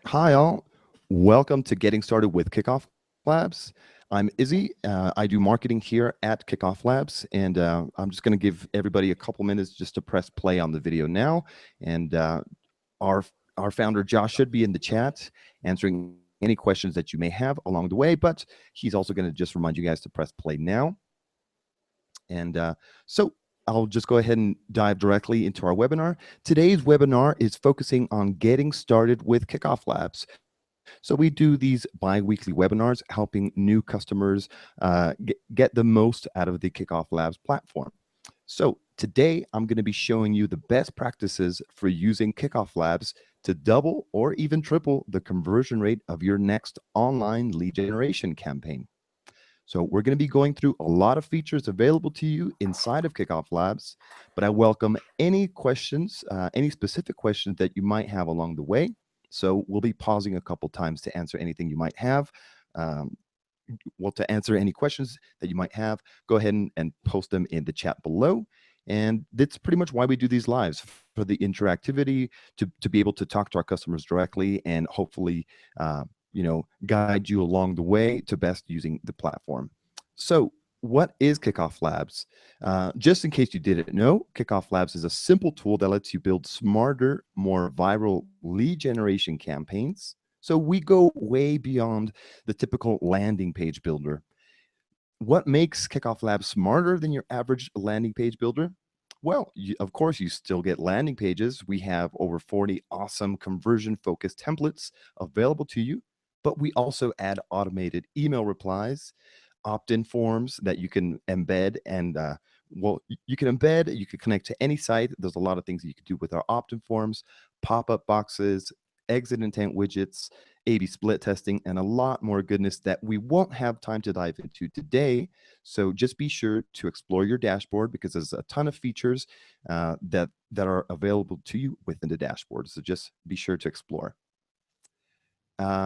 Hi, all. Welcome to Getting Started with Kickoff Labs. I'm Izzy. I do marketing here at Kickoff Labs, and I'm just going to give everybody a couple minutes just to press play on the video now. And our our founder Josh should be in the chat answering any questions that you may have along the way. But he's also going to just remind you guys to press play now. And so I'll just go ahead and dive directly into our webinar. Today's webinar is focusing on getting started with Kickoff Labs. So we do these bi-weekly webinars helping new customers get the most out of the Kickoff Labs platform. So today I'm going to be showing you the best practices for using Kickoff Labs to double or even triple the conversion rate of your next online lead generation campaign. So we're going to be going through a lot of features available to you inside of Kickoff Labs, but I welcome any questions, any specific questions that you might have along the way. So we'll be pausing a couple times to answer anything you might have. To answer any questions that you might have, go ahead and post them in the chat below. And that's pretty much why we do these lives, for the interactivity, to be able to talk to our customers directly and hopefully guide you along the way to best using the platform. So what is Kickoff Labs? Just in case you didn't know, Kickoff Labs is a simple tool that lets you build smarter, more viral lead generation campaigns. So we go way beyond the typical landing page builder. What makes Kickoff Labs smarter than your average landing page builder? Well, of course, you still get landing pages. We have over 40 awesome conversion-focused templates available to you, but we also add automated email replies, opt-in forms that you can embed, and you can connect to any site. There's a lot of things that you can do with our opt-in forms, pop-up boxes, exit intent widgets, A/B split testing, and a lot more goodness that we won't have time to dive into today. So just be sure to explore your dashboard, because there's a ton of features that are available to you within the dashboard. So just be sure to explore.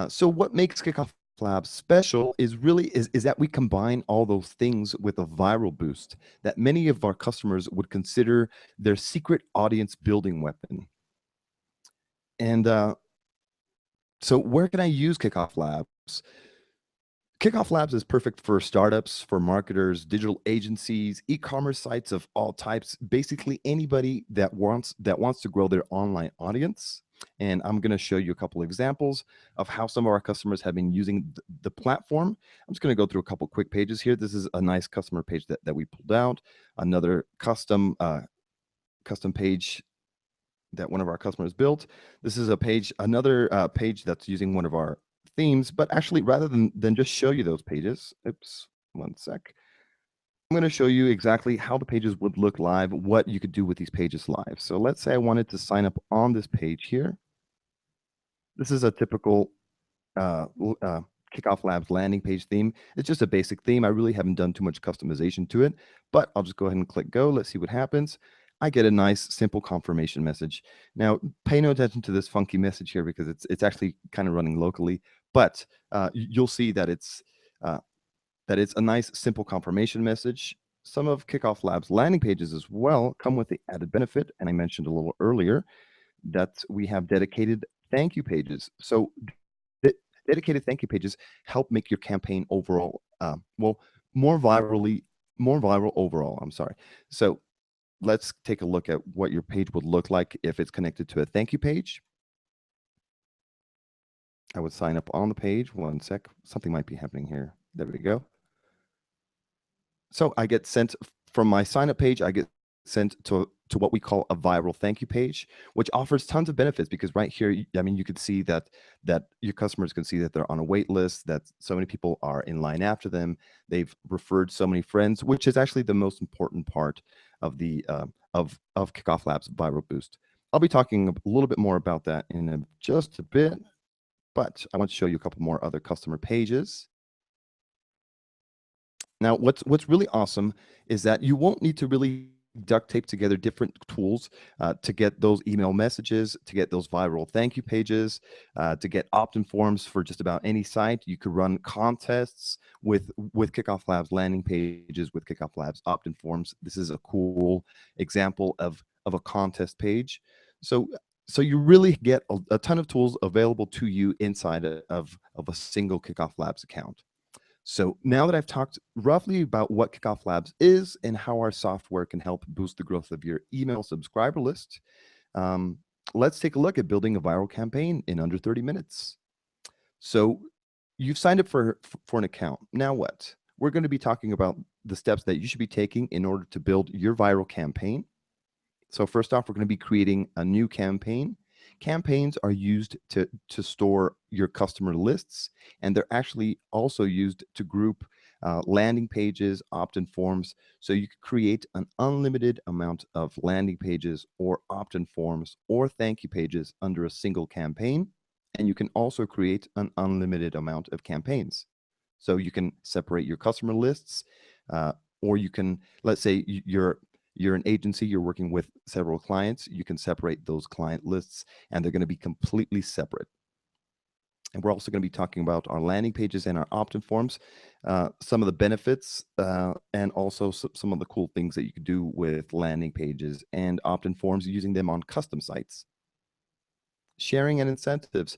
So what makes Kickoff Labs special is that we combine all those things with a viral boost that many of our customers would consider their secret audience building weapon. And so where can I use Kickoff Labs? Kickoff Labs is perfect for startups, for marketers, digital agencies, e-commerce sites of all types, basically anybody that wants to grow their online audience. And I'm going to show you a couple examples of how some of our customers have been using the platform. I'm just going to go through a couple quick pages here. This is a nice customer page that we pulled out. Another custom page that one of our customers built. This is another page that's using one of our themes, but actually, rather than just show you those pages, oops, one sec. I'm going to show you exactly how the pages would look live, what you could do with these pages live. So let's say I wanted to sign up on this page here. This is a typical Kickoff Labs landing page theme. It's just a basic theme. I really haven't done too much customization to it, but I'll just go ahead and click go. Let's see what happens. I get a nice, simple confirmation message. Now, pay no attention to this funky message here, because it's actually kind of running locally, but you'll see that it's a nice, simple confirmation message. Some of Kickoff Labs landing pages as well come with the added benefit, and I mentioned a little earlier, that we have dedicated thank you pages. So dedicated thank you pages help make your campaign overall, more viral overall. I'm sorry. So let's take a look at what your page would look like if it's connected to a thank you page. I would sign up on the page. One sec. Something might be happening here. There we go. So I get sent from my sign up page, I get sent to what we call a viral thank you page, which offers tons of benefits, because right here, I mean, you could see that your customers can see that they're on a wait list, that so many people are in line after them. They've referred so many friends, which is actually the most important part of the of Kickoff Labs viral boost. I'll be talking a little bit more about that in just a bit, but I want to show you a couple more other customer pages. Now, what's really awesome is that you won't need to really duct tape together different tools to get those email messages, to get those viral thank you pages, to get opt-in forms for just about any site. You could run contests with Kickoff Labs landing pages, with Kickoff Labs opt-in forms. This is a cool example of a contest page. So So you really get a ton of tools available to you inside of a single Kickoff Labs account. So now that I've talked roughly about what Kickoff Labs is and how our software can help boost the growth of your email subscriber list, um, let's take a look at building a viral campaign in under 30 minutes. So you've signed up for an account. Now what? We're going to be talking about the steps that you should be taking in order to build your viral campaign. So first off, we're going to be creating a new campaign. Campaigns are used to store your customer lists, and they're actually also used to group landing pages, opt-in forms. So you could create an unlimited amount of landing pages or opt-in forms or thank you pages under a single campaign. And you can also create an unlimited amount of campaigns. So you can separate your customer lists, or you can, let's say you're an agency, you're working with several clients, you can separate those client lists and they're going to be completely separate. And we're also going to be talking about our landing pages and our opt-in forms, some of the benefits, and also some of the cool things that you could do with landing pages and opt-in forms using them on custom sites. Sharing and incentives.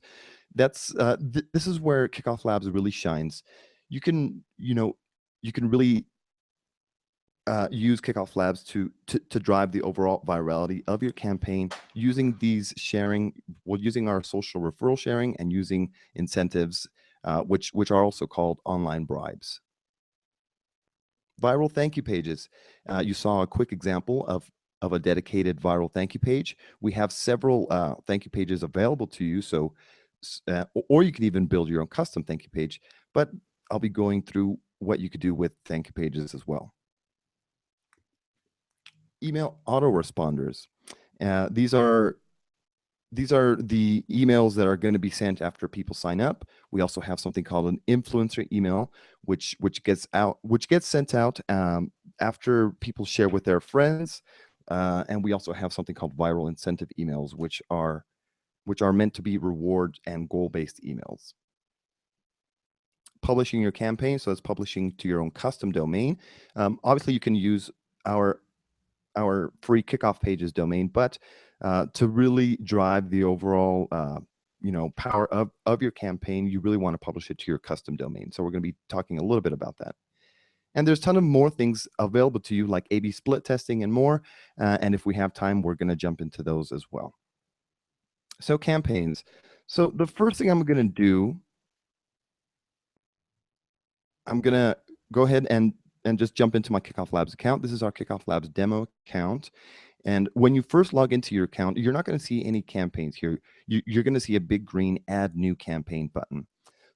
That's this is where Kickoff Labs really shines. You can really use Kickoff Labs to drive the overall virality of your campaign using using our social referral sharing and using incentives, which are also called online bribes. Viral thank you pages. You saw a quick example of a dedicated viral thank you page. We have several thank you pages available to you. So, or you can even build your own custom thank you page. But I'll be going through what you could do with thank you pages as well. Email autoresponders. These are the emails that are going to be sent after people sign up. We also have something called an influencer email, which gets sent out after people share with their friends. And we also have something called viral incentive emails, which are meant to be reward and goal-based emails. Publishing your campaign, so that's publishing to your own custom domain. Obviously, you can use our free Kickoff Pages domain, but to really drive the overall power of your campaign, you really want to publish it to your custom domain. So we're going to be talking a little bit about that. And there's a ton of more things available to you, like A/B split testing and more. And if we have time, we're going to jump into those as well. So campaigns. So the first thing I'm going to do, I'm going to go ahead and just jump into my Kickoff Labs account. This is our Kickoff Labs demo account. And when you first log into your account, you're not going to see any campaigns here. You're going to see a big green Add New Campaign button.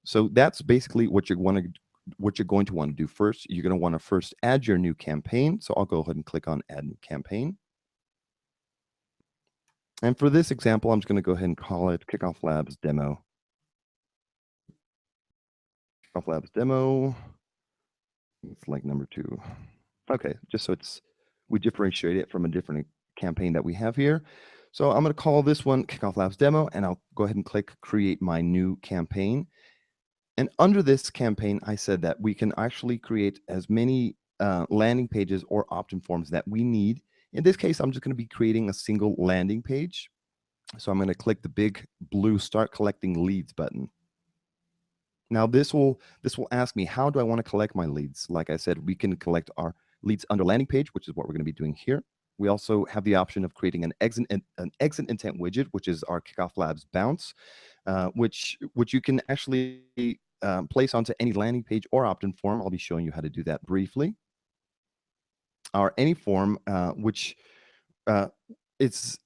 So that's basically what you're going to want to do first. You're going to want to first add your new campaign. So I'll go ahead and click on Add New Campaign. And for this example, I'm just going to go ahead and call it Kickoff Labs Demo. Kickoff Labs Demo. It's like number 2. Okay, just so we differentiate it from a different campaign that we have here. So I'm going to call this one Kickoff Labs Demo, and I'll go ahead and click Create My New Campaign. And under this campaign, I said that we can actually create as many landing pages or opt-in forms that we need. In this case, I'm just going to be creating a single landing page. So I'm going to click the big blue Start Collecting Leads button. Now this will ask me, how do I want to collect my leads? Like I said, we can collect our leads under landing page, which is what we're going to be doing here. We also have the option of creating an exit intent widget, which is our Kickoff Labs bounce, which you can actually place onto any landing page or opt-in form. I'll be showing you how to do that briefly. Our any form, which is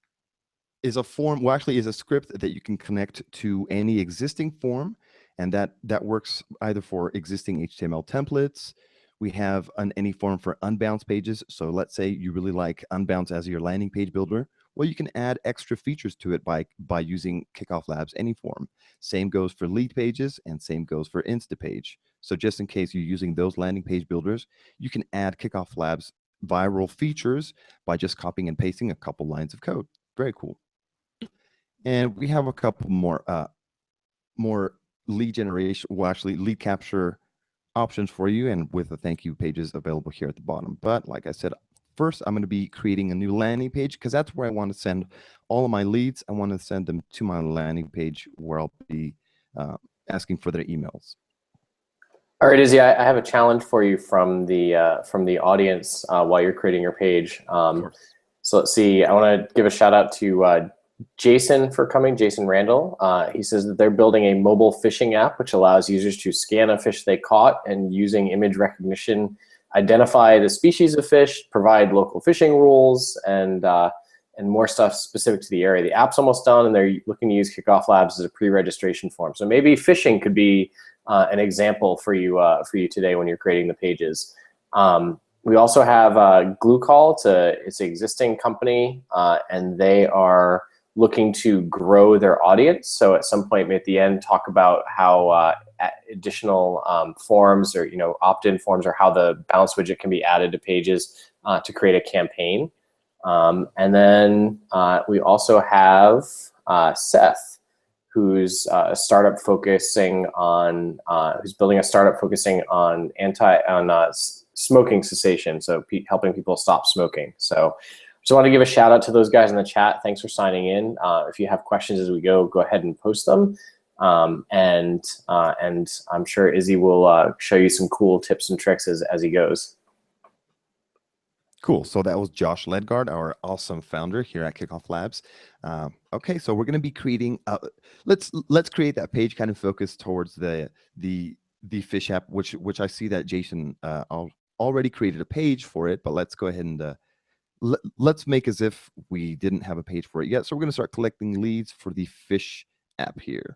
a form, well, actually is a script that you can connect to any existing form, and that works either for existing HTML templates. We have an any form for unbounce pages. So let's say you really like unbounce as your landing page builder. Well, you can add extra features to it by using Kickoff Labs any form. Same goes for lead pages, and same goes for Instapage. So just in case you're using those landing page builders, you can add Kickoff Labs viral features by just copying and pasting a couple lines of code. Very cool. And we have a couple more lead generation, well, actually lead capture options for you, and with the thank you pages available here at the bottom. But like I said, first, I'm going to be creating a new landing page because that's where I want to send all of my leads. I want to send them to my landing page where I'll be asking for their emails. All right, Izzy, I have a challenge for you from the audience while you're creating your page. So let's see. I want to give a shout out to Jason for coming, Jason Randall. He says that they're building a mobile fishing app which allows users to scan a fish they caught and using image recognition, identify the species of fish, provide local fishing rules, and more stuff specific to the area. The app's almost done, and they're looking to use Kickoff Labs as a pre-registration form. So maybe fishing could be an example for you today when you're creating the pages. We also have Glue Call. It's an existing company, and they are looking to grow their audience. So at some point at the end, talk about how additional forms or opt-in forms or how the balance widget can be added to pages to create a campaign. And then we also have Seth, who's a startup focusing on who's building a startup focusing on smoking cessation, so helping people stop smoking. So just want to give a shout out to those guys in the chat. Thanks for signing in. If you have questions as we go ahead and post them. And I'm sure Izzy will show you some cool tips and tricks as he goes. Cool. So that was Josh Ledgard, our awesome founder here at Kickoff Labs. Okay, so we're going to be creating. Let's create that page kind of focused towards the fish app, which I see that Jason already created a page for it. But let's go ahead and let's make as if we didn't have a page for it yet. So we're going to start collecting leads for the fish app here,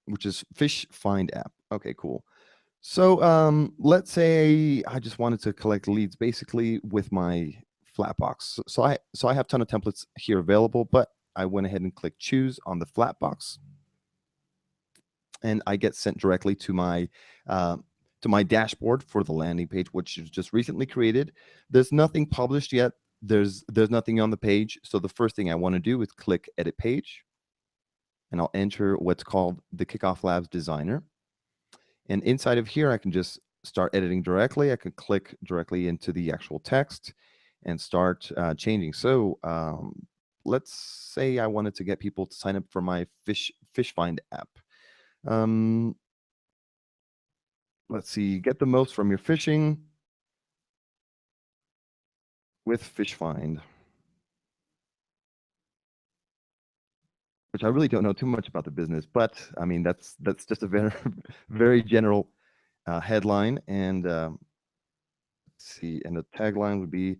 which is Fish Find app. Okay, cool. So let's say I just wanted to collect leads basically with my Flatbox. So I have a ton of templates here available, but I went ahead and clicked choose on the Flatbox, and I get sent directly to my dashboard for the landing page, which is just recently created. There's nothing published yet. There's nothing on the page. So the first thing I want to do is click edit page, and I'll enter what's called the Kickoff Labs designer. And inside of here, I can just start editing directly. I can click directly into the actual text and start changing. So let's say I wanted to get people to sign up for my Fish Find app. Let's see, get the most from your fishing with Fish Find, which I really don't know too much about the business, but I mean, that's just a very, very general headline. And let's see, and the tagline would be,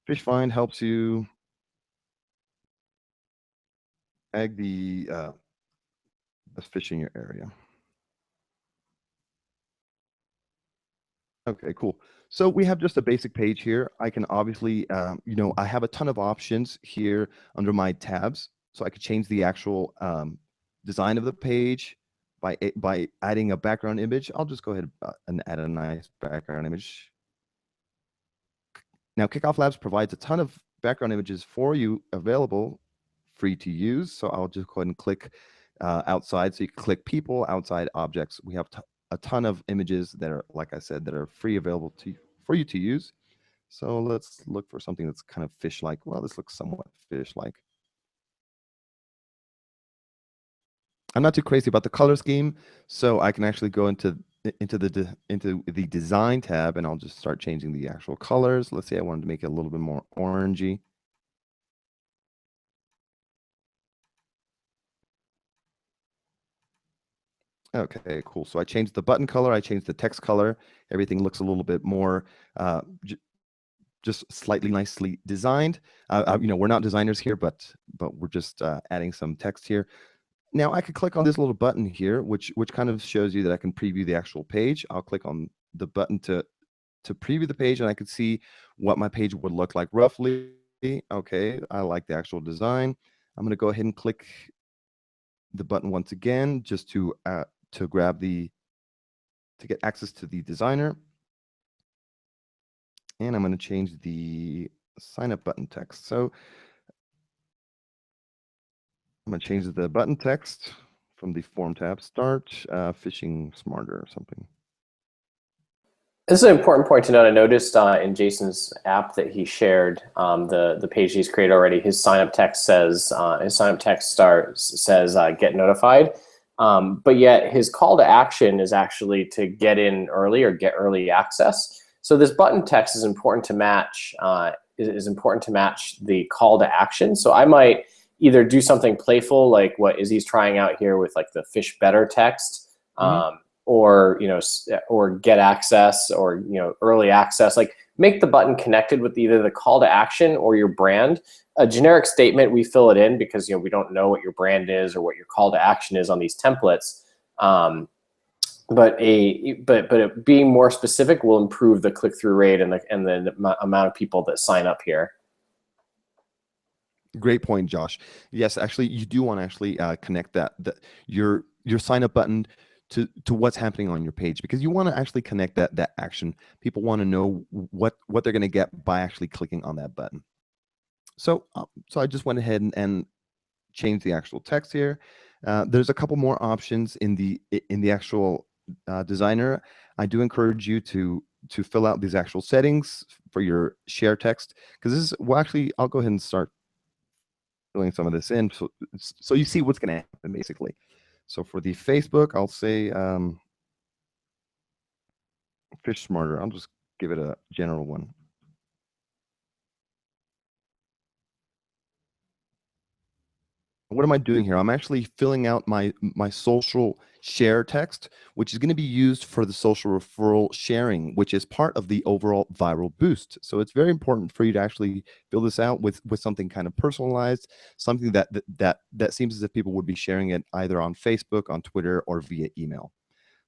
Fish Find helps you tag the fish in your area. Okay, cool. So we have just a basic page here. I can obviously, I have a ton of options here under my tabs. So I could change the actual design of the page by adding a background image. I'll just go ahead and add a nice background image. Now, Kickoff Labs provides a ton of background images for you available, free to use. So I'll just go ahead and click outside. So you can click people, outside objects. We have a ton of images that are, like I said, that are free available for you to use. So let's look for something that's kind of fish-like. Well, this looks somewhat fish-like. I'm not too crazy about the color scheme, so I can actually go into the design tab, and I'll just start changing the actual colors. Let's say I wanted to make it a little bit more orangey. Okay, cool. So I changed the button color. I changed the text color. Everything looks a little bit more just slightly nicely designed. We're not designers here, but we're just adding some text here. Now I could click on this little button here, which kind of shows you that I can preview the actual page. I'll click on the button to preview the page, and I could see what my page would look like roughly. Okay, I like the actual design. I'm going to go ahead and click the button once again, just to get access to the designer. And I'm going to change the sign up button text. So I'm going to change the button text from the form tab, start fishing smarter or something. This is an important point to note. I noticed in Jason's app that he shared, the page he's created already, his sign up text says get notified, but yet his call to action is actually to get in early or get early access. So this button text is important to match. Is important to match the call to action. So I might either do something playful like what Izzy's trying out here with like the fish better text. Or or get access, or early access. Like make the button connected with either the call to action or your brand. A generic statement, we fill it in because we don't know what your brand is or what your call to action is on these templates. But being more specific will improve the click-through rate and the amount of people that sign up here. Great point, Josh. Yes, actually, you do want to actually connect your sign up button to what's happening on your page, because you want to actually connect that action. People want to know what they're going to get by actually clicking on that button. So I just went ahead and changed the actual text here. There's a couple more options in the actual designer. I do encourage you to fill out these actual settings for your share text, because this is, well, actually, I'll go ahead and start filling some of this in so you see what's going to happen basically. So for the Facebook, I'll say Fish Smarter. I'll just give it a general one. What am I doing here? I'm actually filling out my social share text, which is going to be used for the social referral sharing, which is part of the overall viral boost. So it's very important for you to actually fill this out with something kind of personalized, something that seems as if people would be sharing it either on Facebook, on Twitter, or via email.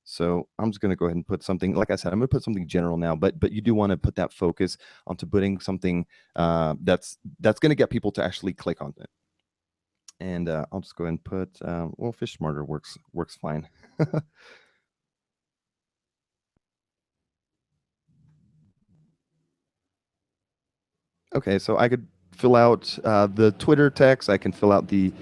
So I'm just going to go ahead and put something, like I said, I'm going to put something general now, but you do want to put that focus onto putting something that's going to get people to actually click on it. And I'll just go ahead and put, well, Fish Smarter works fine. Okay, so I could fill out the Twitter text. I can fill out the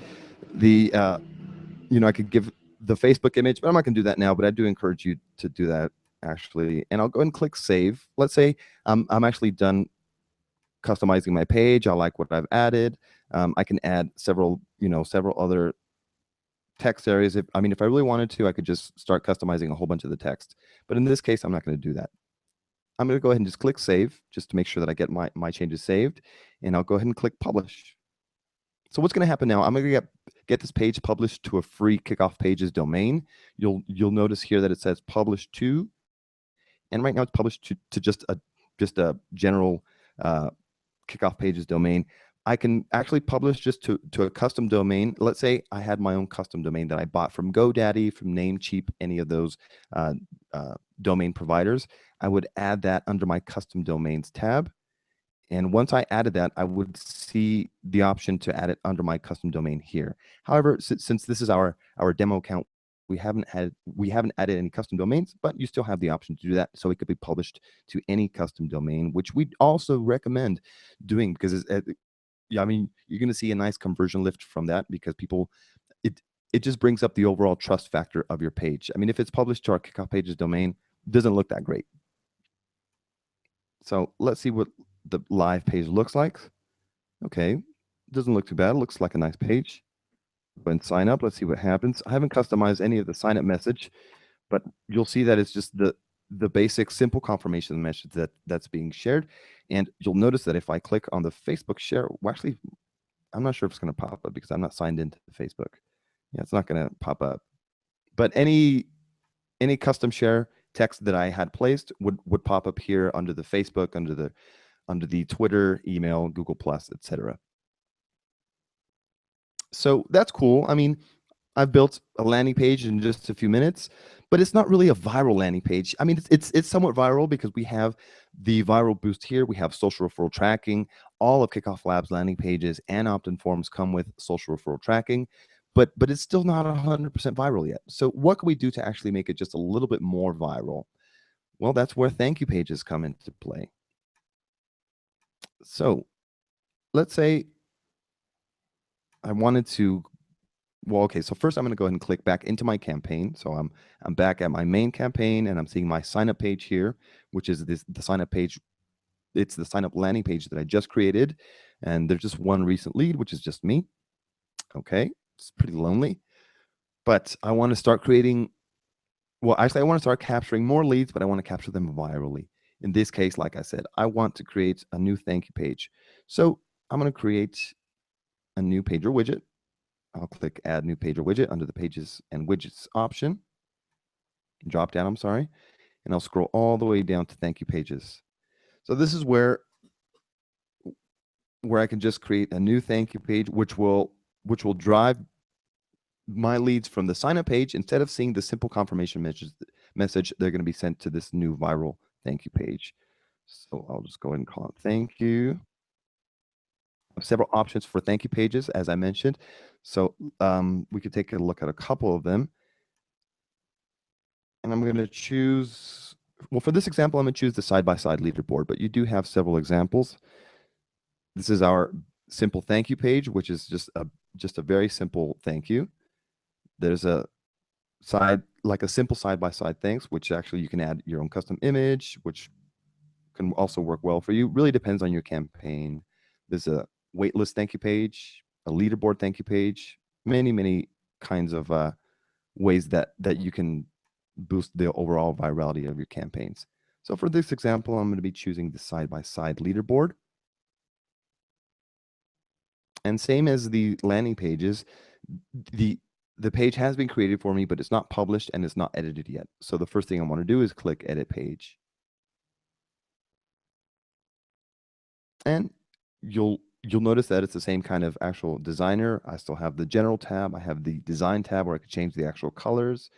I could give the Facebook image, but I'm not going to do that now. But I do encourage you to do that actually. And I'll go ahead and click save. Let's say I'm actually done customizing my page. I like what I've added. I can add several other text areas. If I really wanted to, I could just start customizing a whole bunch of the text. But in this case, I'm not going to do that. I'm going to go ahead and just click save just to make sure that I get my changes saved. And I'll go ahead and click publish. So what's going to happen now, I'm going to get this page published to a free Kickoff Pages domain. You'll notice here that it says publish to, and right now it's published to just a general Kickoff Pages domain. I can actually publish just to a custom domain. Let's say I had my own custom domain that I bought from GoDaddy, from Namecheap, any of those domain providers. I would add that under my custom domains tab. And once I added that, I would see the option to add it under my custom domain here. However, since this is our demo account, we haven't added any custom domains, but you still have the option to do that. So it could be published to any custom domain, which we also recommend doing, because you're going to see a nice conversion lift from that, because people, it just brings up the overall trust factor of your page. If it's published to our Kickoff Pages domain, it doesn't look that great. So let's see what the live page looks like. Okay, doesn't look too bad. It looks like a nice page. Go ahead and sign up. Let's see what happens. I haven't customized any of the sign up message, but you'll see that it's just the basic simple confirmation message that's being shared. And you'll notice that if I click on the Facebook share, well, actually, I'm not sure if it's going to pop up because I'm not signed into Facebook. Yeah, it's not going to pop up. But any custom share text that I had placed would pop up here under the Facebook, under the Twitter, email, Google Plus, etc. So that's cool. I've built a landing page in just a few minutes, but it's not really a viral landing page. It's somewhat viral because we have the viral boost here. We have social referral tracking. All of Kickoff Labs landing pages and opt-in forms come with social referral tracking, but it's still not 100% viral yet. So what can we do to actually make it just a little bit more viral? Well, that's where thank you pages come into play. So let's say I wanted to well, okay, so first I'm going to go ahead and click back into my campaign. So I'm back at my main campaign, and I'm seeing my sign up page here, which is the sign up page. It's the sign up landing page that I just created, and there's just one recent lead, which is just me. Okay, it's pretty lonely, but I want to start creating. Well, actually, I want to start capturing more leads, but I want to capture them virally. In this case, like I said, I want to create a new thank you page. So I'm going to create a new pager widget. I'll click Add New Pager Widget under the Pages and Widgets option. Drop down, I'm sorry. And I'll scroll all the way down to Thank You Pages. So this is where I can just create a new thank you page, which will drive my leads from the sign up page. Instead of seeing the simple confirmation message, they're going to be sent to this new viral thank you page. So I'll just go ahead and call it thank you. Several options for thank you pages, as I mentioned. So we could take a look at a couple of them. And I'm going to choose, well, for this example, I'm going to choose the side-by-side leaderboard, but you do have several examples. This is our simple thank you page, which is just a very simple thank you. There's a simple side-by-side thanks, which actually you can add your own custom image, which can also work well for you. Really depends on your campaign. There's a waitlist thank you page, a leaderboard thank you page, many kinds of ways that you can boost the overall virality of your campaigns. So for this example, I'm going to be choosing the side-by-side leaderboard. And same as the landing pages, the page has been created for me, but it's not published and it's not edited yet. So the first thing I want to do is click Edit Page. And you'll notice that it's the same kind of actual designer. I still have the General tab. I have the Design tab where I could change the actual colors.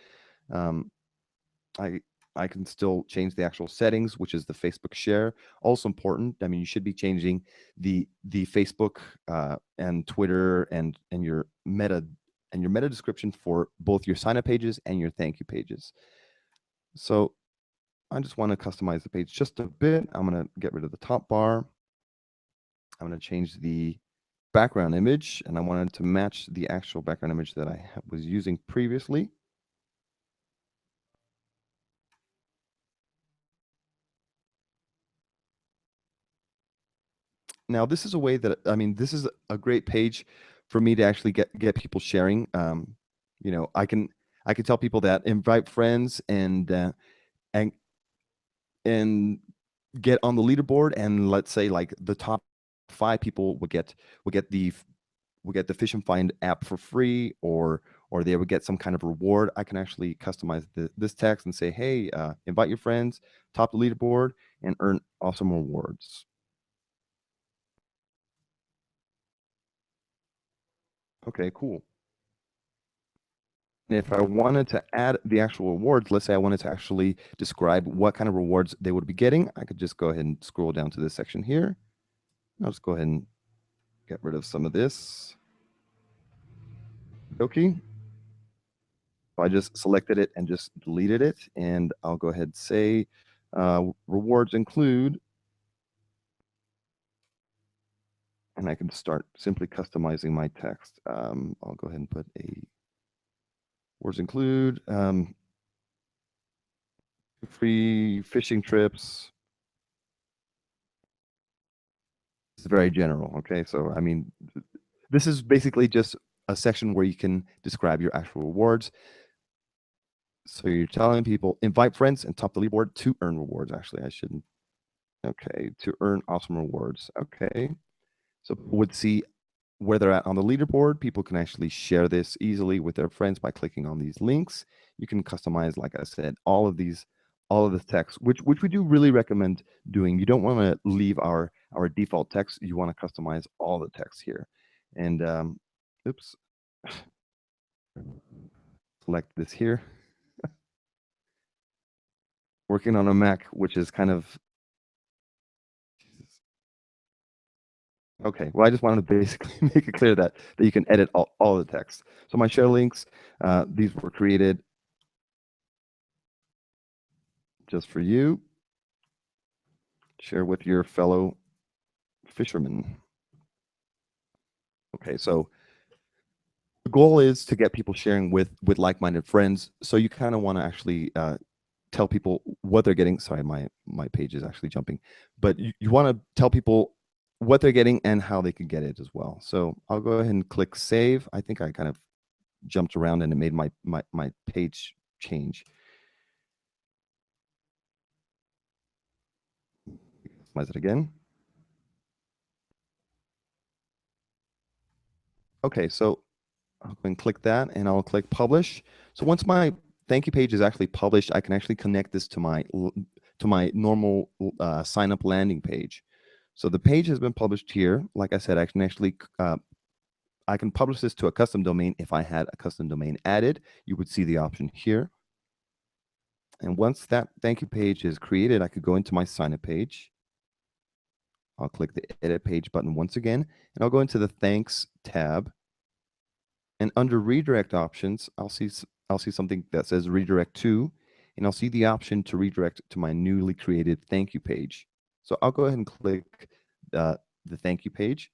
I can still change the actual settings, which is the Facebook share. Also important. I mean, you should be changing the Facebook and Twitter and your meta description for both your sign up pages and your thank you pages. So I just want to customize the page just a bit. I'm going to get rid of the top bar. I'm going to change the background image, and I wanted to match the actual background image that I was using previously. Now, this is a way that, I mean, this is a great page for me to actually get people sharing. You know, I can tell people that invite friends and get on the leaderboard, and let's say like the top 5 people would get the Fish and Find app for free, or they would get some kind of reward. I can actually customize this text and say, hey, invite your friends, top the leaderboard, and earn awesome rewards. Okay, cool. And if I wanted to add the actual rewards, let's say I wanted to actually describe what kind of rewards they would be getting, I could just go ahead and scroll down to this section here. I'll just go ahead and get rid of some of this. Okay. So I just selected it and just deleted it, and I'll go ahead and say rewards include, and I can start simply customizing my text. I'll go ahead and put rewards include free fishing trips. It's very general. Okay, so I mean, this is basically just a section where you can describe your actual rewards. So you're telling people invite friends and top the leaderboard to earn rewards. Actually, I shouldn't. Okay, to earn awesome rewards. Okay, so would see where they're at on the leaderboard. People can actually share this easily with their friends by clicking on these links. You can customize, like I said, all of the text, which we do really recommend doing. You don't want to leave our default text. You want to customize all the text here. And oops, select this here. Working on a Mac, which is kind of okay. Well, I just wanted to basically make it clear that you can edit all the text. So my share links, these were created just for you. Share with your fellow fishermen. Okay, so goal is to get people sharing with like-minded friends. So you kind of want to actually tell people what they're getting. Sorry, my page is actually jumping, but you want to tell people what they're getting and how they can get it as well. So I'll go ahead and click save. I think I kind of jumped around and it made my page change. Customize it again. Okay, so I'll go and click that, and I'll click publish. So once my thank you page is actually published, I can actually connect this to my normal sign up landing page. So the page has been published here. Like I said, I can actually I can publish this to a custom domain. If I had a custom domain added, you would see the option here. And once that thank you page is created, I could go into my sign up page. I'll click the edit page button once again, and I'll go into the thanks tab. And under redirect options, I'll see something that says redirect to, and I'll see the option to redirect to my newly created thank you page. So I'll go ahead and click the thank you page,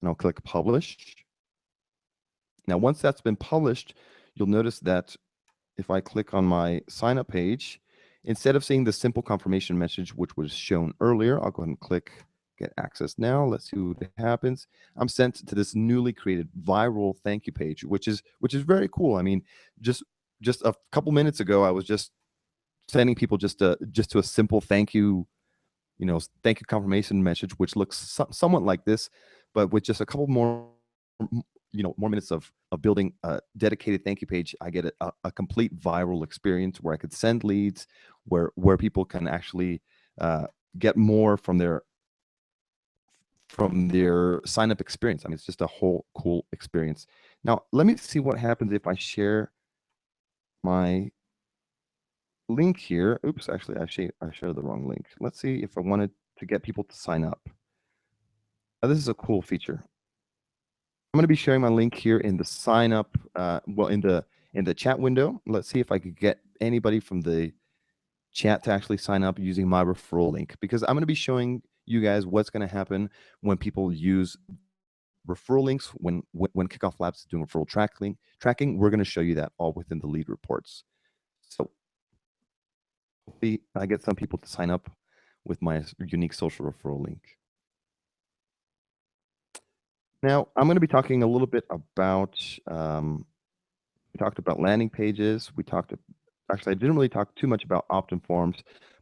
and I'll click publish. Now, once that's been published, you'll notice that if I click on my sign up page, instead of seeing the simple confirmation message, which was shown earlier, I'll go ahead and click get access now. Let's see what happens. I'm sent to this newly created viral thank you page, which is very cool. I mean, just a couple minutes ago, I was just sending people just to a simple thank you, thank you confirmation message, which looks somewhat like this, but with just a couple more more minutes of building a dedicated thank you page, I get a complete viral experience where I could send leads, where people can actually get more from their sign up experience. I mean, it's just a whole cool experience. Now, let me see what happens if I share my link here. Oops, actually, I shared the wrong link. Let's see if I wanted to get people to sign up. Now, this is a cool feature. I'm going to be sharing my link here in the sign up, in the chat window. Let's see if I could get anybody from the chat to actually sign up using my referral link, because I'm going to be showing you guys what's going to happen when people use referral links. When Kickoff Labs is doing referral tracking, we're going to show you that all within the lead reports. So hopefully I get some people to sign up with my unique social referral link. Now, I'm going to be talking a little bit about, we talked about landing pages. Actually, I didn't really talk too much about opt-in forms,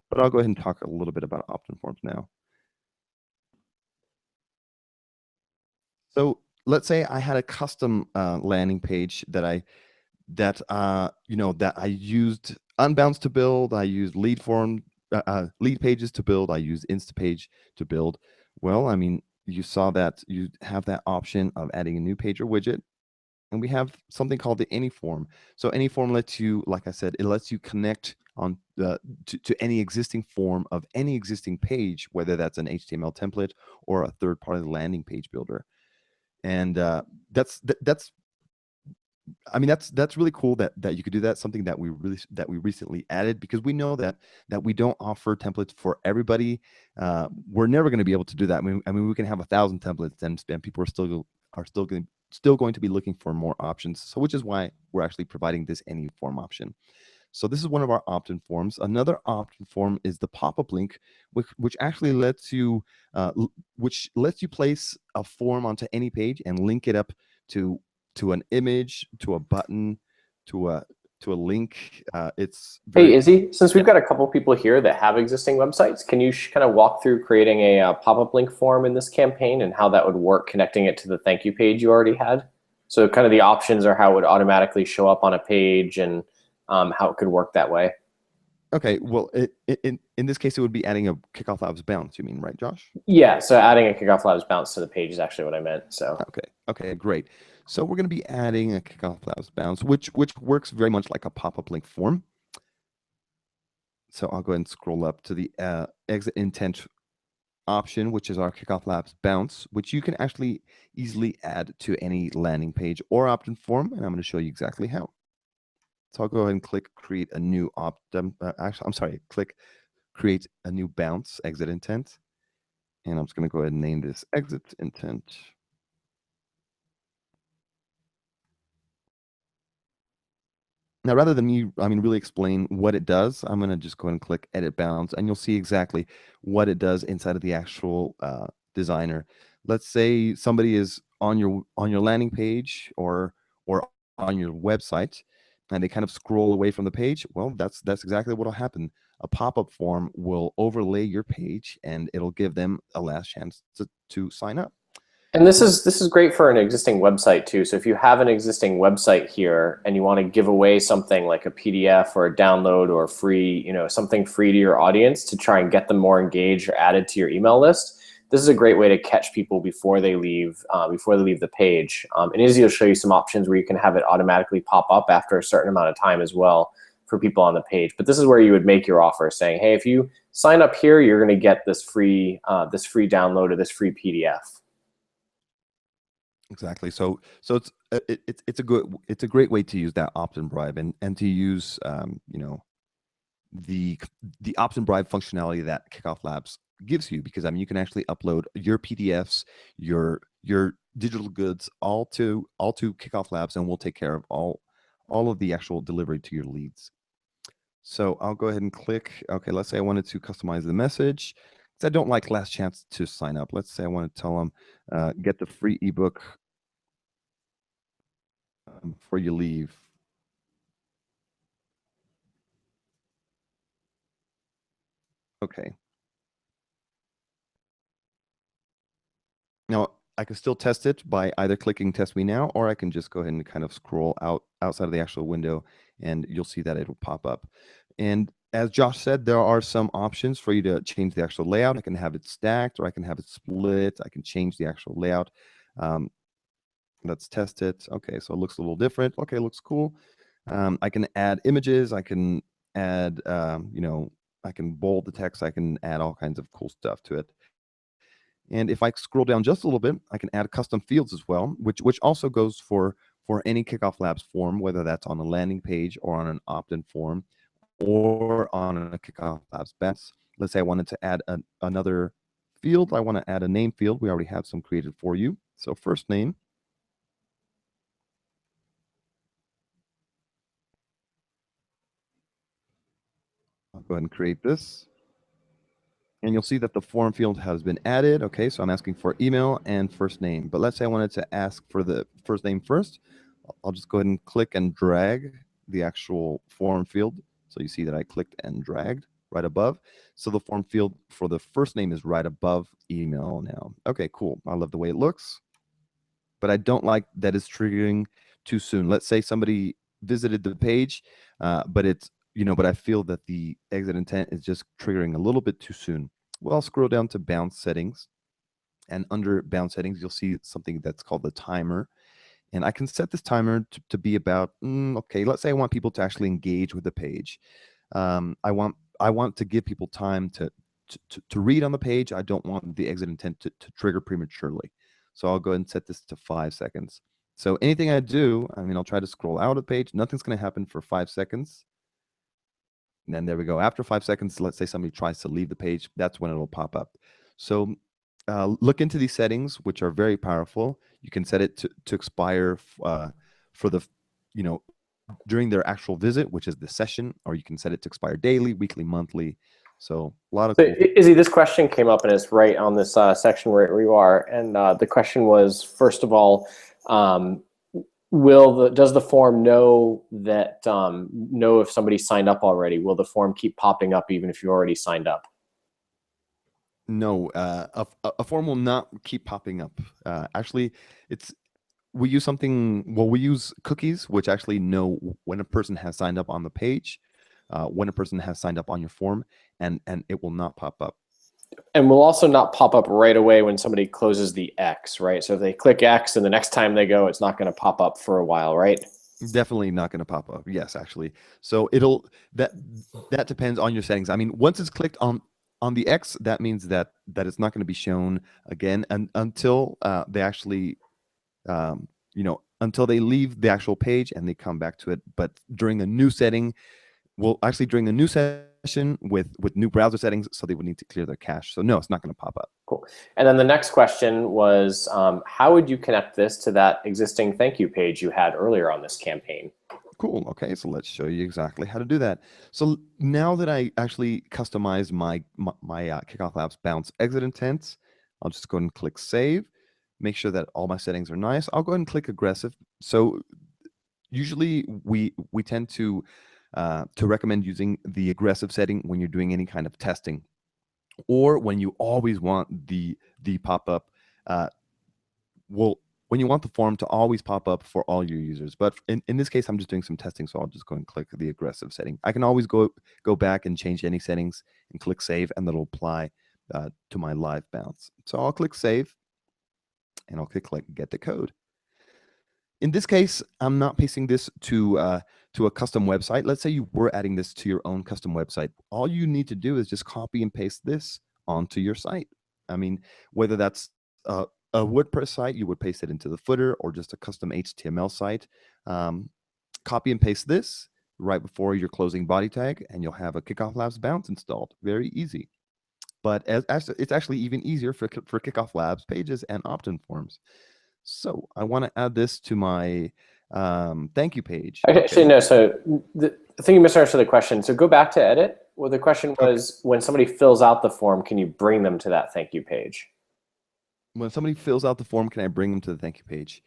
but I'll go ahead and talk a little bit about opt-in forms now. So let's say I had a custom landing page that I used Unbounce to build. I used lead pages to build. I used Instapage to build. Well, I mean, you saw that you have that option of adding a new page or widget, and we have something called the any form. So any form lets you, like I said, it lets you connect on to any existing form of any existing page, whether that's an HTML template or a third-party landing page builder. And that's really cool that you could do that. Something that we recently added, because we know that we don't offer templates for everybody. We're never going to be able to do that. I mean, we can have 1,000 templates, and people are still going to be looking for more options. So, which is why we're actually providing this any form option. So this is one of our opt-in forms. Another opt-in form is the pop-up link, which actually lets you place a form onto any page and link it up to an image, to a button, to a link. It's Hey, Izzy, since we've got a couple people here that have existing websites, can you kind of walk through creating a pop-up link form in this campaign and how that would work, connecting it to the thank you page you already had? So kind of the options are how it would automatically show up on a page, and how it could work that way. Okay, well, in this case, it would be adding a Kickoff Labs bounce. You mean, right, Josh? Yeah, so adding a Kickoff Labs bounce to the page is actually what I meant. So okay, great. So we're going to be adding a Kickoff Labs bounce, which works very much like a pop-up link form. So I'll go ahead and scroll up to the exit intent option, which is our Kickoff Labs bounce, which you can actually easily add to any landing page or opt-in form, and I'm going to show you exactly how. So I'll go ahead and click create a new click create a new bounce exit intent. And I'm just going to go ahead and name this exit intent. Now, rather than me, really explain what it does, I'm going to just go ahead and click Edit Bounds, and you'll see exactly what it does inside of the actual designer. Let's say somebody is on your landing page or on your website, and they kind of scroll away from the page. Well, that's exactly what will happen. A pop-up form will overlay your page, and it'll give them a last chance to sign up. And this is great for an existing website too. So if you have an existing website here and you want to give away something like a PDF or a download or free, something free to your audience to try and get them more engaged or added to your email list, this is a great way to catch people before they leave the page. And Izzy will show you some options where you can have it automatically pop up after a certain amount of time as well for people on the page. But this is where you would make your offer, saying, hey, if you sign up here, you're going to get this free download or this free PDF. Exactly. So it's a great way to use that opt-in bribe and to use the opt-in bribe functionality that Kickoff Labs gives you, because you can actually upload your PDFs, your digital goods all to Kickoff Labs, and we'll take care of all of the actual delivery to your leads. So I'll go ahead and click. Okay, let's say I wanted to customize the message. I don't like last chance to sign up. Let's say I want to tell them get the free ebook before you leave. Okay. Now I can still test it by either clicking Test Me Now, or I can just go ahead and kind of scroll outside of the actual window, and you'll see that it will pop up. And as Josh said, there are some options for you to change the actual layout. I can have it stacked, or I can have it split. I can change the actual layout. Let's test it. Okay, so it looks a little different. Okay, looks cool. I can add images. I can add, I can bold the text. I can add all kinds of cool stuff to it. And if I scroll down just a little bit, I can add custom fields as well, which also goes for any Kickoff Labs form, whether that's on a landing page or on an opt-in form or on a Kickoff Labs bounce. Let's say I wanted to add another field. I want to add a name field. We already have some created for you. So first name. I'll go ahead and create this. And you'll see that the form field has been added. Okay, so I'm asking for email and first name. But let's say I wanted to ask for the first name first. I'll just go ahead and click and drag the actual form field. So you see that I clicked and dragged right above. So the form field for the first name is right above email now. Okay, cool. I love the way it looks. But I don't like that it's triggering too soon. Let's say somebody visited the page, but it's but I feel that the exit intent is just triggering a little bit too soon. Well, I'll scroll down to bounce settings, and under bounce settings, you'll see something that's called the timer. And I can set this timer to be about, okay, let's say I want people to actually engage with the page. I want to give people time to read on the page. I don't want the exit intent to trigger prematurely. So I'll go ahead and set this to 5 seconds. So anything I do, I'll try to scroll out of the page. Nothing's going to happen for 5 seconds. And then there we go. After 5 seconds, let's say somebody tries to leave the page, that's when it'll pop up. So look into these settings, which are very powerful. You can set it to expire for the, during their actual visit, which is the session, or you can set it to expire daily, weekly, monthly. So a lot of cool. Izzy, this question came up, and it's right on this section where you are. And the question was, first of all, does the form know that know if somebody signed up already? Will the form keep popping up even if you already signed up? No, a form will not keep popping up. Actually, we use something. Well, we use cookies, which actually know when a person has signed up on the page, when a person has signed up on your form, and it will not pop up. And will also not pop up right away when somebody closes the X, right? So if they click X and the next time they go, it's not going to pop up for a while, right? Definitely not going to pop up. Yes, actually. So that depends on your settings. Once it's clicked on the X, that means that it's not going to be shown again until they actually, until they leave the actual page and they come back to it. But during a new setting, during the new session with new browser settings, so they would need to clear their cache. So no, it's not going to pop up. Cool. And then the next question was, how would you connect this to that existing thank you page you had earlier on this campaign? Cool. Okay, so let's show you exactly how to do that. So now that I actually customized my Kickoff Labs bounce exit intents, I'll just go ahead and click save. Make sure that all my settings are nice. I'll go ahead and click aggressive. So usually we tend to recommend using the aggressive setting when you're doing any kind of testing, or when you always want the pop-up. Well, when you want the form to always pop up for all your users. But in this case, I'm just doing some testing, so I'll just go and click the aggressive setting. I can always go back and change any settings and click save, and that'll apply to my live bounce. So I'll click save, and I'll click get the code. In this case, I'm not pasting this to a custom website. Let's say you were adding this to your own custom website. All you need to do is just copy and paste this onto your site. I mean, whether that's a WordPress site, you would paste it into the footer, or just a custom HTML site. Copy and paste this right before your closing body tag, and you'll have a Kickoff Labs bounce installed. Very easy. But it's actually even easier for Kickoff Labs pages and opt-in forms. So I want to add this to my thank you page. Actually, no. So I think you misunderstood the question. So go back to edit. Well, the question was, when somebody fills out the form, can you bring them to that thank you page? When somebody fills out the form, can I bring them to the thank you page?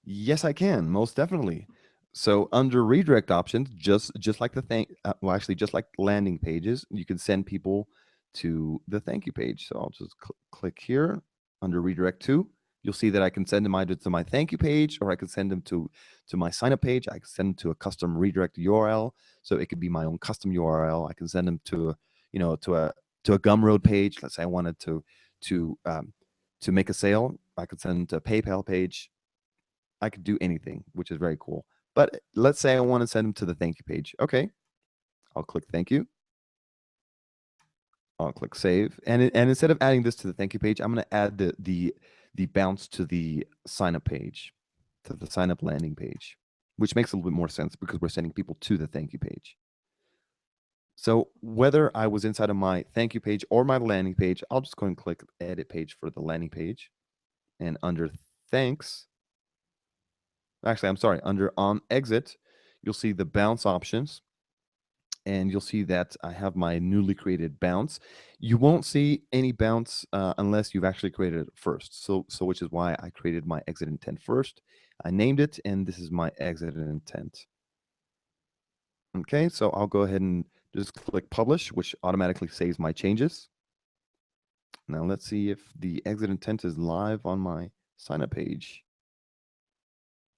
Yes, I can, most definitely. So under redirect options, just like the well, actually, just like landing pages, you can send people to the thank you page. So I'll just click here under redirect to. You'll see that I can send them either to my thank you page, or I can send them to my sign up page. I can send them to a custom redirect URL. So it could be my own custom URL. I can send them to, to a Gumroad page. Let's say I wanted to make a sale. I could send them to a PayPal page. I could do anything, which is very cool. But let's say I want to send them to the thank you page. Okay, I'll click thank you. I'll click save, and instead of adding this to the thank you page, I'm going to add the bounce to the sign up page, to the sign up landing page, which makes a little bit more sense because we're sending people to the thank you page. So whether I was inside of my thank you page or my landing page, I'll just go and click edit page for the landing page, and under thanks, actually, I'm sorry, under on exit, you'll see the bounce options, and you'll see that I have my newly created bounce. You won't see any bounce unless you've actually created it first. So which is why I created my exit intent first. I named it, and this is my exit intent. Okay, so I'll go ahead and just click publish, which automatically saves my changes. Now let's see if the exit intent is live on my sign up page.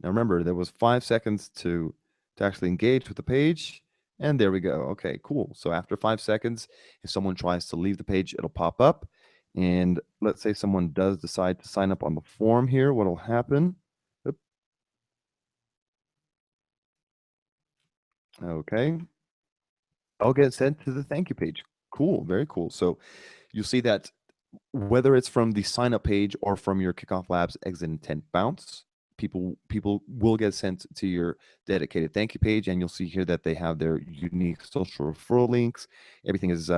Now remember, there was 5 seconds to actually engage with the page. And there we go. Okay, cool. So after 5 seconds, if someone tries to leave the page, it'll pop up. And let's say someone does decide to sign up on the form here. What'll happen? Oop. Okay. I'll get sent to the thank you page. Cool. Very cool. So you'll see that whether it's from the sign up page or from your Kickoff Labs exit intent bounce, people will get sent to your dedicated thank you page, and you'll see here that they have their unique social referral links. Everything is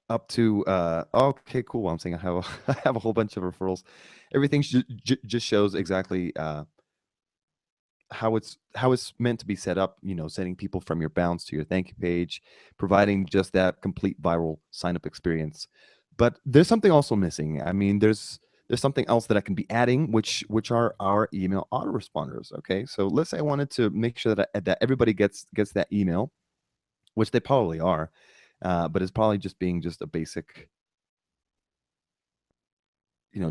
up to okay, cool. I'm saying I have I have a whole bunch of referrals. Everything just shows exactly how it's meant to be set up, sending people from your bounce to your thank you page, providing just that complete viral sign up experience. But there's something also missing. I mean, there's something else that I can be adding, which are our email autoresponders. Okay, so let's say I wanted to make sure that everybody gets that email, which they probably are, but it's probably just being just a basic,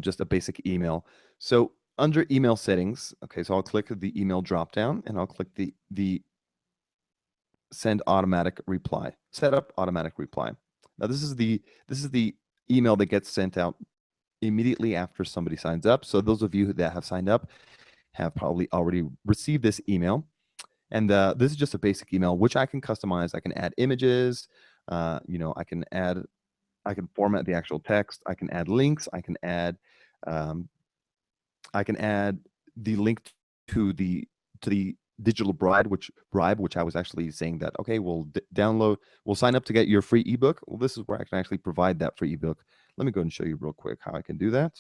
just a basic email. So under email settings, okay, so I'll click the email dropdown, and I'll click the send automatic reply, set up automatic reply. Now this is the email that gets sent out immediately after somebody signs up. So those of you that have signed up have probably already received this email. And this is just a basic email, which I can customize. I can add images, I can format the actual text. I can add links. I can add the link to the digital bribe, which I was actually saying that, okay, we'll sign up to get your free ebook. Well, this is where I can actually provide that free ebook. Let me go and show you real quick how I can do that.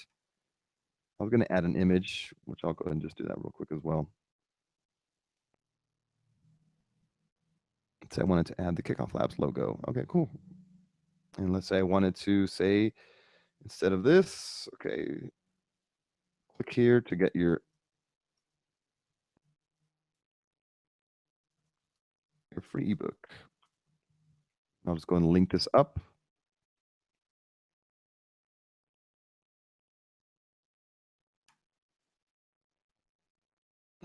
I was going to add an image, which I'll go ahead and just do that real quick as well. Let's say I wanted to add the Kickoff Labs logo. Okay, cool. And let's say I wanted to say, instead of this, okay, click here to get your free ebook. I'll just go and link this up.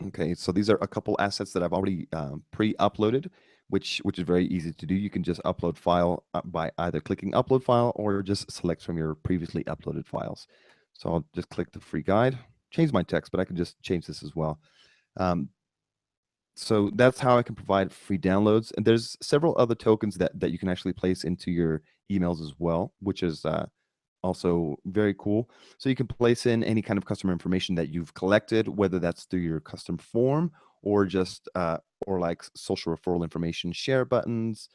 Okay, so these are a couple assets that I've already pre-uploaded, which is very easy to do. You can just upload file by either clicking upload file or just select from your previously uploaded files. So I'll just click the free guide, change my text, but I can just change this as well. So that's how I can provide free downloads. And there's several other tokens that you can actually place into your emails as well, which is also very cool. So you can place in any kind of customer information that you've collected, whether that's through your custom form or just or like social referral information, share buttons,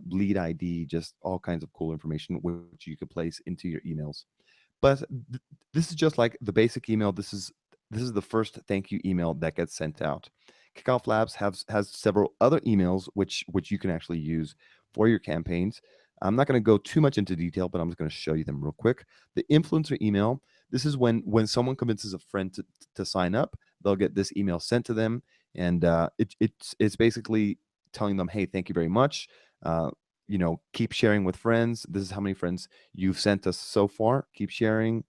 lead ID, just all kinds of cool information which you could place into your emails. But this is just like the basic email. This is the first thank you email that gets sent out. Kickoff Labs has several other emails which you can actually use for your campaigns. I'm not going to go too much into detail, but I'm just going to show you them real quick. The influencer email, this is when someone convinces a friend to sign up, they'll get this email sent to them, and it's basically telling them, hey, thank you very much. Keep sharing with friends. This is how many friends you've sent us so far. Keep sharing.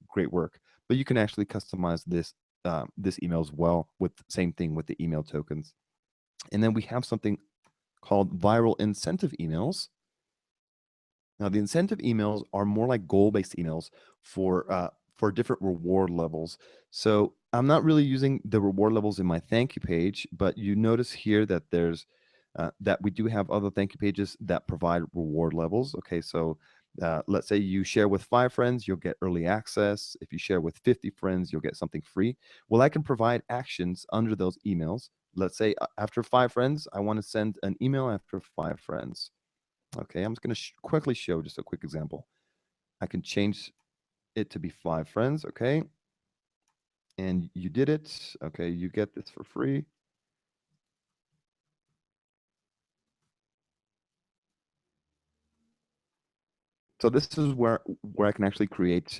Great work. But you can actually customize this email as well with the same thing with the email tokens. And then we have something called viral incentive emails. Now, the incentive emails are more like goal-based emails for different reward levels. So I'm not really using the reward levels in my thank you page, but you notice here that there's that we do have other thank you pages that provide reward levels. Okay, so let's say you share with 5 friends, you'll get early access. If you share with 50 friends, you'll get something free. Well, I can provide actions under those emails. Let's say after 5 friends, I want to send an email after 5 friends. Okay, I'm just going to quickly show just a quick example. I can change it to be 5 friends, okay? And you did it. Okay, you get this for free. So this is where I can actually create,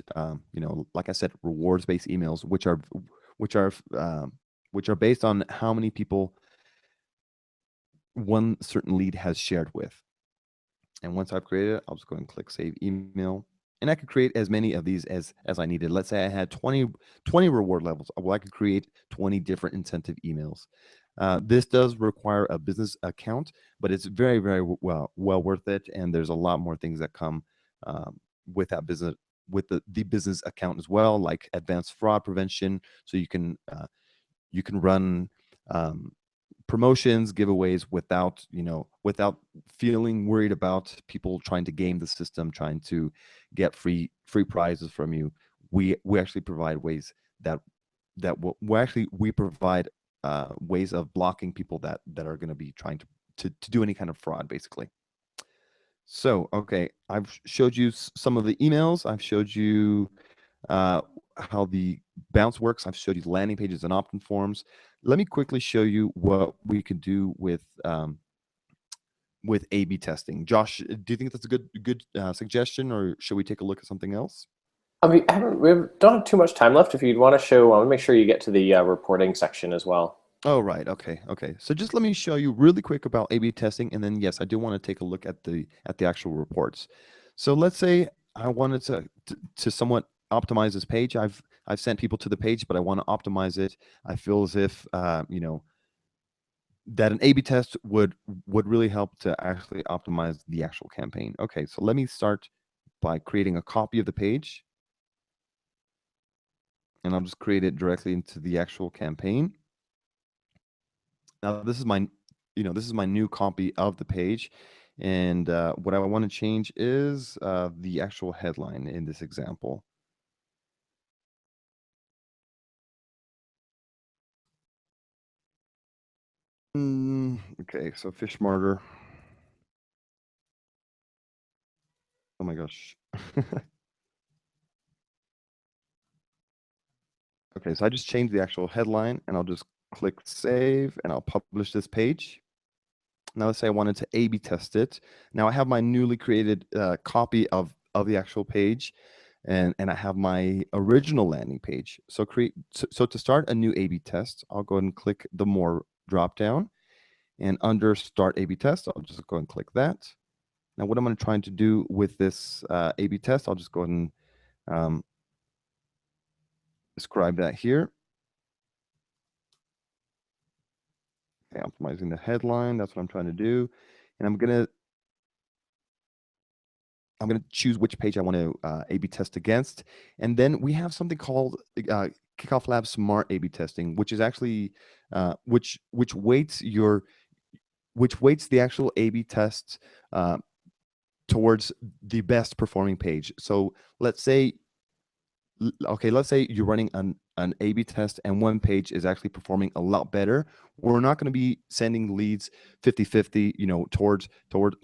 like I said, rewards-based emails, which are based on how many people one certain lead has shared with. And once I've created it, I'll just go and click Save Email. And I could create as many of these as I needed. Let's say I had 20 reward levels. Well, I could create 20 different incentive emails. This does require a business account, but it's very, very well worth it. And there's a lot more things that come with that business, with the business account as well, like advanced fraud prevention. So you can run promotions, giveaways without feeling worried about people trying to game the system, trying to get free prizes from you. We actually provide ways we provide ways of blocking people that are going to be trying to do any kind of fraud, basically. So, okay, I've showed you some of the emails. I've showed you how the bounce works. I've showed you landing pages and opt-in forms. Let me quickly show you what we could do with A/B testing. Josh, do you think that's a good suggestion, or should we take a look at something else? We don't have too much time left. If you'd want to show, I want to make sure you get to the reporting section as well. Oh, right. Okay. So just let me show you really quick about A/B testing, and then yes, I do want to take a look at the actual reports. So let's say I wanted to somewhat optimize this page. I've sent people to the page, but I want to optimize it. I feel as if that an A/B test would really help to actually optimize the actual campaign. Okay, so let me start by creating a copy of the page, and I'll just create it directly into the actual campaign. Now this is my new copy of the page, and what I want to change is the actual headline in this example. Okay, so fish smarter. Oh my gosh. Okay, so I just changed the actual headline, and I'll just click save, and I'll publish this page. Now let's say I wanted to A/B test it. Now I have my newly created copy of the actual page, and I have my original landing page. So to start a new A/B test, I'll go ahead and click the More drop down, and under Start A/B Test, I'll just go and click that. Now what I'm trying to do with this A/B test, I'll just go ahead and describe that here. Okay, optimizing the headline, that's what I'm trying to do. And I'm gonna choose which page I want to A/B test against. And then we have something called KickoffLabs Smart A/B testing, which is actually which weights the actual A/B tests towards the best performing page. So let's say you're running an A/B test and one page is actually performing a lot better. We're not going to be sending leads 50-50, towards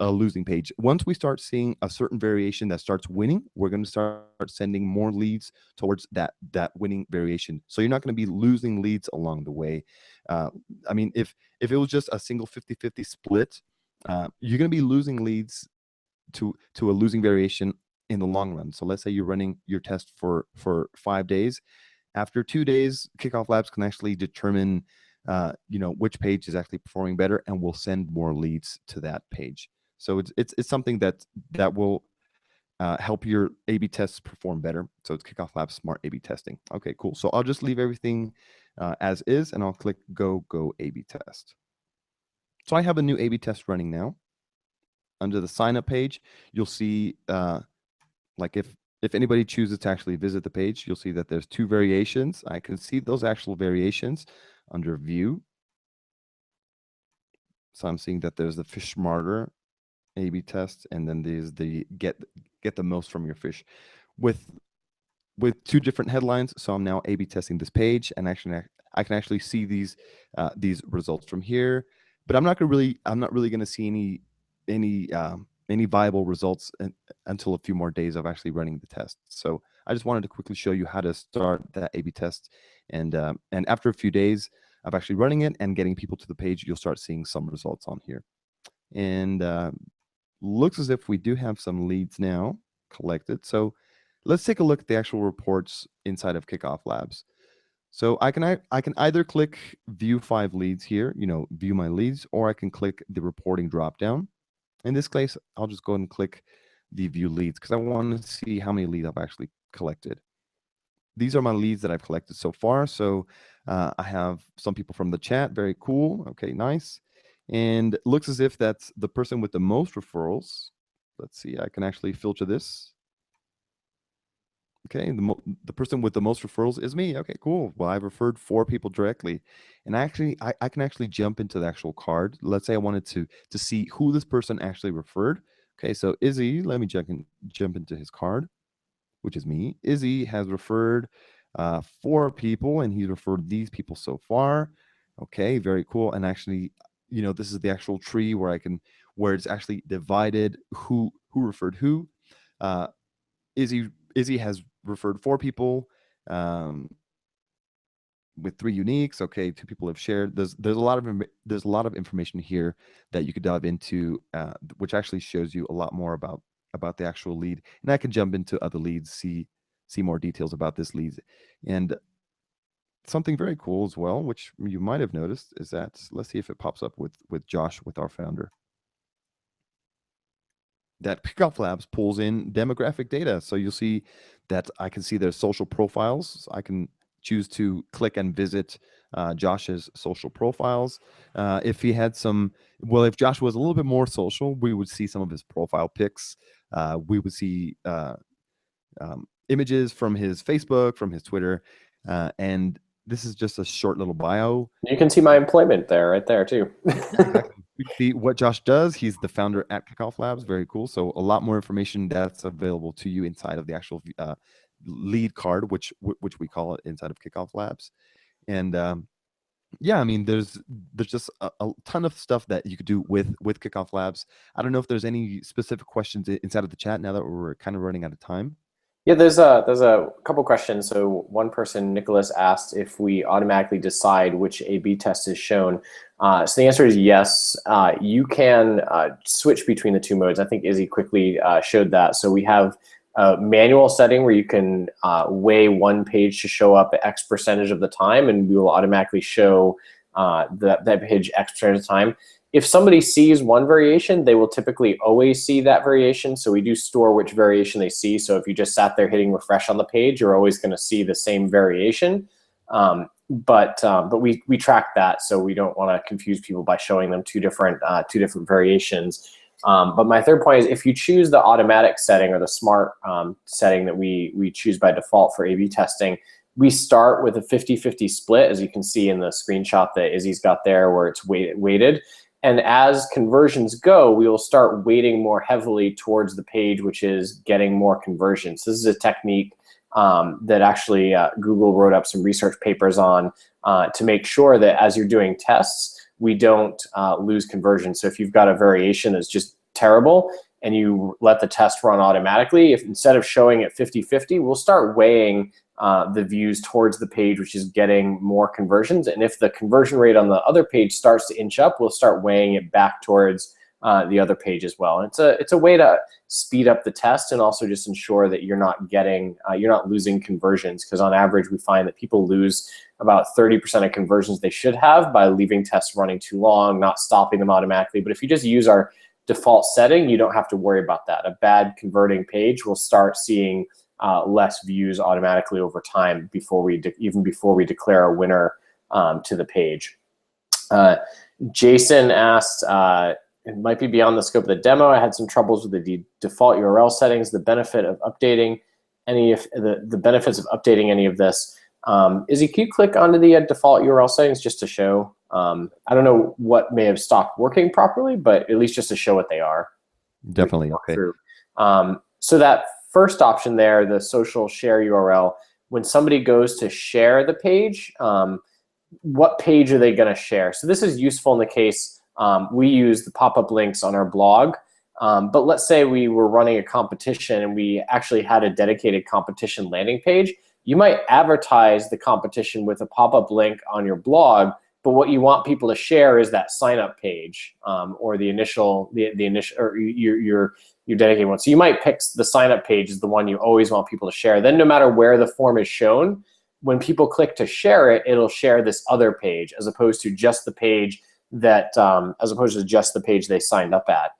a losing page. Once we start seeing a certain variation that starts winning, we're going to start sending more leads towards that winning variation. So you're not going to be losing leads along the way. I mean, if it was just a single 50-50 split, you're going to be losing leads to a losing variation in the long run. So let's say you're running your test for 5 days. After 2 days, KickoffLabs can actually determine which page is actually performing better, and will send more leads to that page. So it's something that will help your A/B tests perform better. So it's KickoffLabs Smart A/B testing. Okay, cool. So I'll just leave everything as is, and I'll click Go A/B test. So I have a new A/B test running now. Under the sign up page, you'll see like if anybody chooses to actually visit the page, you'll see that there's 2 variations. I can see those actual variations under View. So I'm seeing that there's the Fish Smarter A/B test, and then there's the get the most from your fish, with 2 different headlines. So I'm now A/B testing this page, and actually I can actually see these results from here. But I'm not really going to see any viable results until a few more days of actually running the test. So I just wanted to quickly show you how to start that A/B test, and after a few days of actually running it and getting people to the page, you'll start seeing some results on here. And looks as if we do have some leads now collected. So let's take a look at the actual reports inside of KickoffLabs. So I can either click View 5 leads here, view my leads, or I can click the reporting dropdown. In this case, I'll just go ahead and click the View leads because I want to see how many leads I've actually collected. These are my leads that I've collected so far. So I have some people from the chat. Very cool. Okay, nice. And it looks as if that's the person with the most referrals. Let's see, I can actually filter this. Okay, the person with the most referrals is me. Okay, cool. Well, I've referred 4 people directly, and I can actually jump into the actual card. Let's say I wanted to see who this person actually referred. Okay, so Izzy, let me jump into his card, which is me. Izzy has referred 4 people, and he's referred these people so far. Okay, very cool. And actually, this is the actual tree where it's actually divided who referred who. Izzy has referred 4 people with 3 uniques. Okay, 2 people have shared. There's a lot of information here that you could dive into, which actually shows you a lot more about the actual lead. And I can jump into other leads, see more details about this lead. And something very cool as well, which you might have noticed, is that, let's see if it pops up with Josh, with our founder, that KickoffLabs pulls in demographic data. So you'll see that I can see their social profiles. I can choose to click and visit Josh's social profiles. If he had if Josh was a little bit more social, we would see some of his profile pics. We would see images from his Facebook, from his Twitter, and this is just a short little bio. You can see my employment there, right there too. Exactly. You see what Josh does. He's the founder at KickoffLabs. Very cool. So a lot more information that's available to you inside of the actual lead card, which we call it inside of KickoffLabs. And yeah, I mean, there's just a ton of stuff that you could do with KickoffLabs. I don't know if there's any specific questions inside of the chat now that we're kind of running out of time. Yeah, there's a couple questions. So one person, Nicholas, asked if we automatically decide which A/B test is shown. So the answer is yes. You can switch between the two modes. I think Izzy quickly showed that. So we have a manual setting where you can weigh one page to show up X percentage of the time, and we will automatically show that page X percentage of the time. If somebody sees one variation, they will typically always see that variation. So we do store which variation they see. So if you just sat there hitting refresh on the page, you're always going to see the same variation. But we track that, so we don't want to confuse people by showing them two different variations. But my third point is, if you choose the automatic setting or the smart setting that we choose by default for A/B testing, we start with a 50-50 split, as you can see in the screenshot that Izzy's got there, where it's weighted. And as conversions go, we will start weighting more heavily towards the page, which is getting more conversions. This is a technique that actually Google wrote up some research papers on to make sure that as you're doing tests, we don't lose conversion. So if you've got a variation that's just terrible and you let the test run automatically, if instead of showing it 50-50, we'll start weighing the views towards the page, which is getting more conversions. And if the conversion rate on the other page starts to inch up, we'll start weighing it back towards the other page as well. And it's a way to speed up the test and also just ensure that you're not losing conversions, because on average we find that people lose about 30% of conversions they should have by leaving tests running too long, not stopping them automatically. But if you just use our default setting, you don't have to worry about that. A bad converting page will start seeing less views automatically over time even before we declare a winner to the page. Jason asked, it might be beyond the scope of the demo. I had some troubles with the default URL settings. The benefit of updating the benefits of updating any of this. Izzy, can you click onto the default URL settings just to show? I don't know what may have stopped working properly, but at least just to show what they are. Definitely. Okay. So that first option there, the social share URL, when somebody goes to share the page, what page are they going to share? So this is useful in the case we use the pop-up links on our blog. But let's say we were running a competition and we actually had a dedicated competition landing page. You might advertise the competition with a pop-up link on your blog, but what you want people to share is that sign-up page or the initial or your dedicated one. So you might pick the sign-up page as the one you always want people to share. Then no matter where the form is shown, when people click to share it, it'll share this other page as opposed to just the page that they signed up at.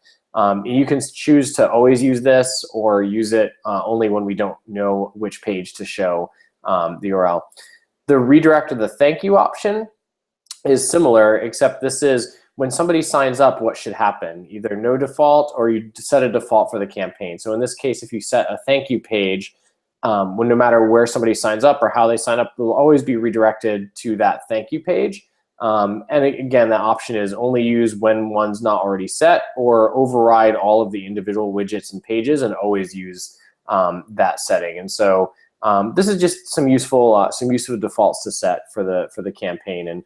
You can choose to always use this or use it only when we don't know which page to show the URL. The redirect of the thank you option is similar, except this is when somebody signs up, what should happen? Either no default or you set a default for the campaign. So in this case, if you set a thank you page, when no matter where somebody signs up or how they sign up, they'll always be redirected to that thank you page. And again, that option is only used when one's not already set, or override all of the individual widgets and pages and always use that setting. And so this is just some useful defaults to set for the campaign. And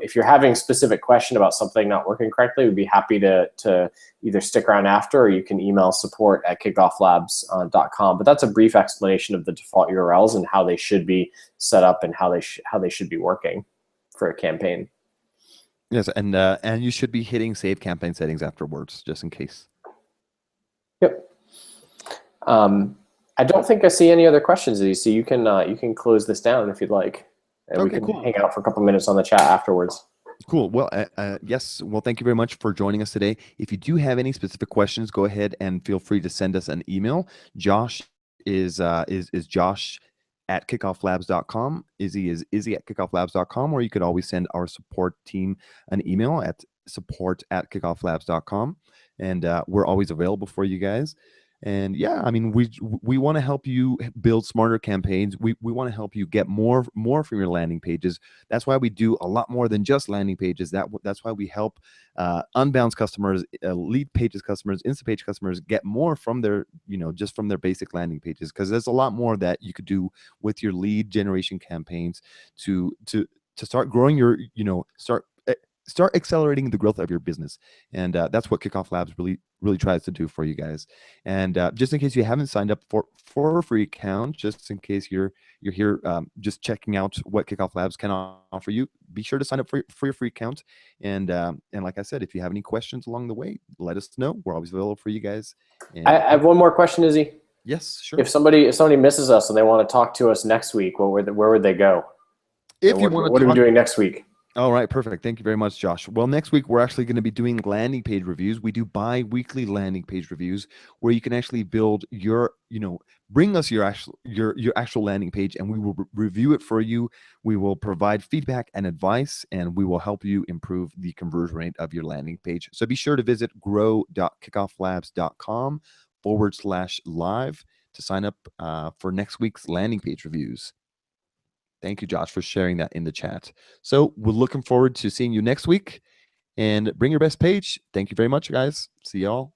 if you're having a specific question about something not working correctly, we'd be happy to either stick around after, or you can email support@kickofflabs.com. But that's a brief explanation of the default URLs and how they should be set up and how they should be working for a campaign. Yes, and you should be hitting save campaign settings afterwards, just in case. Yep. I don't think I see any other questions, so you can close this down if you'd like, and we can hang out for a couple minutes on the chat afterwards. Cool. Well, yes. Well, thank you very much for joining us today. If you do have any specific questions, go ahead and feel free to send us an email. Josh is Josh@KickoffLabs.com. Izzy is Izzy@KickoffLabs.com, or you could always send our support team an email at support@KickoffLabs.com, and we're always available for you guys. And yeah, I mean, we want to help you build smarter campaigns. We want to help you get more from your landing pages. That's why we do a lot more than just landing pages. That's why we help unbound customers, lead pages customers, Insta page customers get more from their, just from their basic landing pages, because there's a lot more that you could do with your lead generation campaigns to start growing your, start accelerating the growth of your business. And that's what Kickoff Labs really tries to do for you guys. And just in case you haven't signed up for a free account, just in case you're here just checking out what Kickoff Labs can offer you, be sure to sign up for your free account. And like I said, if you have any questions along the way, let us know. We're always available for you guys. And I have one more question, Izzy. Yes, sure. If somebody misses us and they want to talk to us next week, where would they go? If you want to, what are we doing next week? All right, perfect. Thank you very much, Josh. Well, next week we're actually going to be doing landing page reviews. We do bi-weekly landing page reviews where you can actually build bring us your actual landing page, and we will review it for you. We will provide feedback and advice, and we will help you improve the conversion rate of your landing page. So be sure to visit grow.kickofflabs.com/live to sign up for next week's landing page reviews. Thank you, Josh, for sharing that in the chat. So we're looking forward to seeing you next week, and bring your best page. Thank you very much, guys. See y'all.